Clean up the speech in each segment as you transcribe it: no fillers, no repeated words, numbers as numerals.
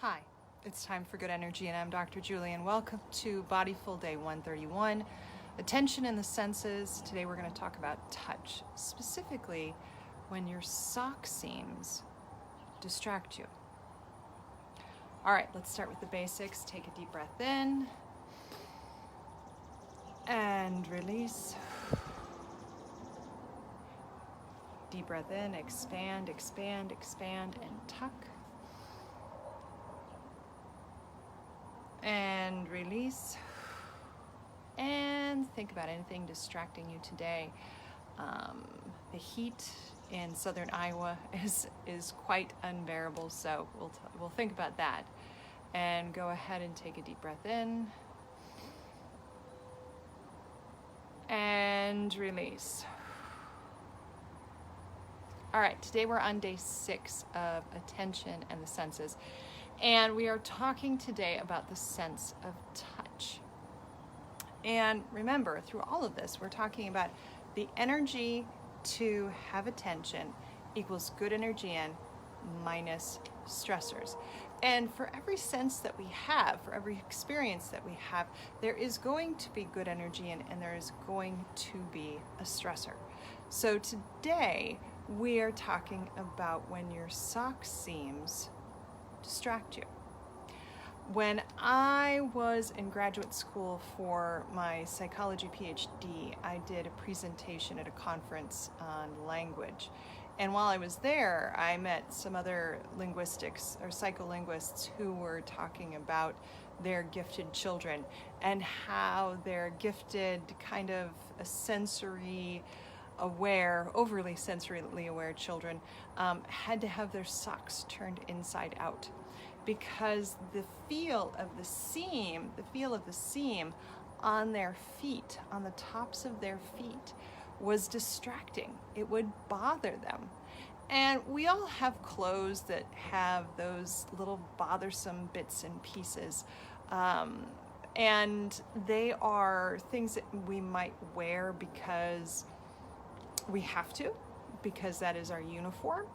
Hi, it's time for good energy, and I'm Dr. Julie, and welcome to Bodyful Day 131, Attention in the Senses. Today we're going to talk about touch, specifically when your sock seams distract you. All right, let's start with the basics. Take a deep breath in and release. Deep breath in, expand, expand, expand, and tuck. And release. And think about anything distracting you today. The heat in southern Iowa is quite unbearable, so we'll think about that. And go ahead and take a deep breath in. And release. All right, today we're on day 6 of attention and the senses. And we are talking today about the sense of touch. And remember, through all of this, we're talking about the energy to have attention equals good energy in minus stressors. And for every sense that we have, for every experience that we have, there is going to be good energy in, and there is going to be a stressor. So today, we are talking about when your sock seams distract you. When I was in graduate school for my psychology PhD, I did a presentation at a conference on language. And while I was there, I met some other linguistics or psycholinguists who were talking about their gifted children and how their gifted kind of a sensory aware, overly sensorily aware children had to have their socks turned inside out because the feel of the seam on their feet, on the tops of their feet, was distracting. It would bother them. And we all have clothes that have those little bothersome bits and pieces. And they are things that we might wear because we have to, because that is our uniform.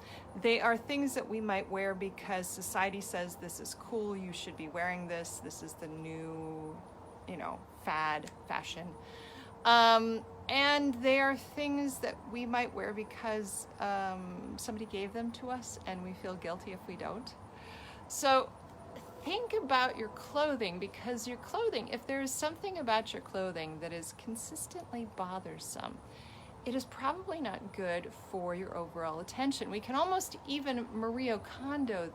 They are things that we might wear because society says this is cool, you should be wearing this, this is the new, fashion. And they are things that we might wear because somebody gave them to us and we feel guilty if we don't. So think about your clothing, because your clothing, if there is something about your clothing that is consistently bothersome, it is probably not good for your overall attention. We can almost even Maria Kondo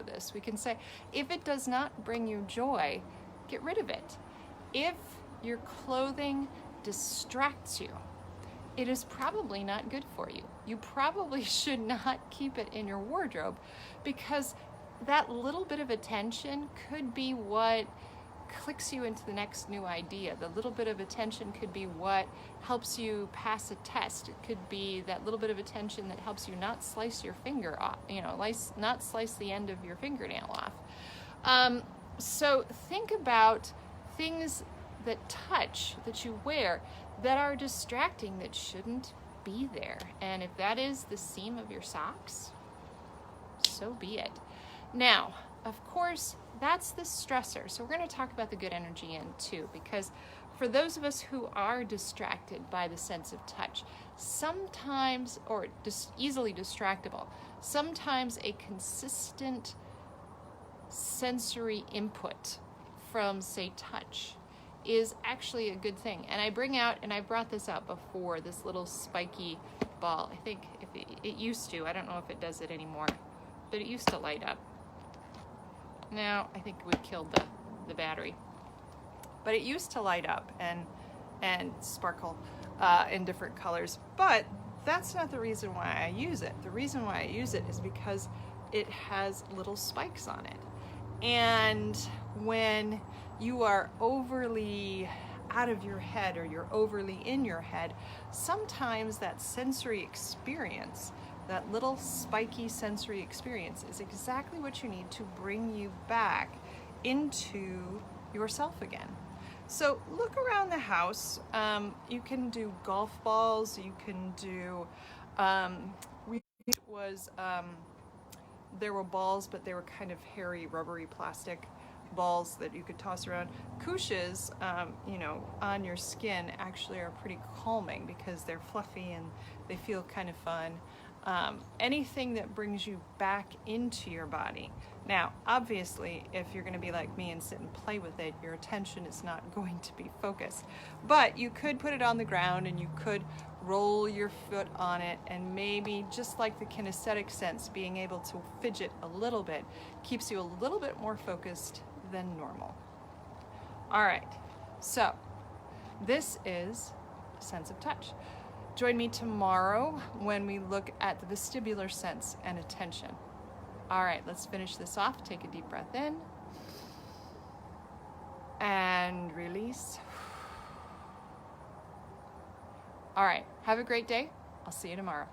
this. We can say, if it does not bring you joy, get rid of it. If your clothing distracts you, it is probably not good for you. You probably should not keep it in your wardrobe, because that little bit of attention could be what clicks you into the next new idea. The little bit of attention could be what helps you pass a test. It could be that little bit of attention that helps you not slice your finger off, not slice the end of your fingernail off. So think about things that touch, that you wear, that are distracting, that shouldn't be there. And if that is the seam of your socks, so be it. Now, of course, that's the stressor. So we're going to talk about the good energy in too, because for those of us who are distracted by the sense of touch, sometimes, or easily distractible, sometimes a consistent sensory input from, say, touch is actually a good thing. And I brought this out before, this little spiky ball. I think if it used to, I don't know if it does it anymore, but it used to light up. Now, I think we killed the battery. But it used to light up and sparkle in different colors. But that's not the reason why I use it. The reason why I use it is because it has little spikes on it. And when you are overly out of your head, or you're overly in your head, sometimes that sensory experience, that little spiky sensory experience, is exactly what you need to bring you back into yourself again. So look around the house. You can do golf balls. You can do, there were balls, but they were kind of hairy, rubbery plastic balls that you could toss around. Couches, you know, on your skin actually are pretty calming because they're fluffy and they feel kind of fun. Anything that brings you back into your body. Now, obviously, if you're going to be like me and sit and play with it, your attention is not going to be focused. But you could put it on the ground and you could roll your foot on it, and maybe just like the kinesthetic sense, being able to fidget a little bit keeps you a little bit more focused than normal. All right, so this is sense of touch. Join me tomorrow when we look at the vestibular sense and attention. All right, let's finish this off. Take a deep breath in and release. All right, have a great day. I'll see you tomorrow.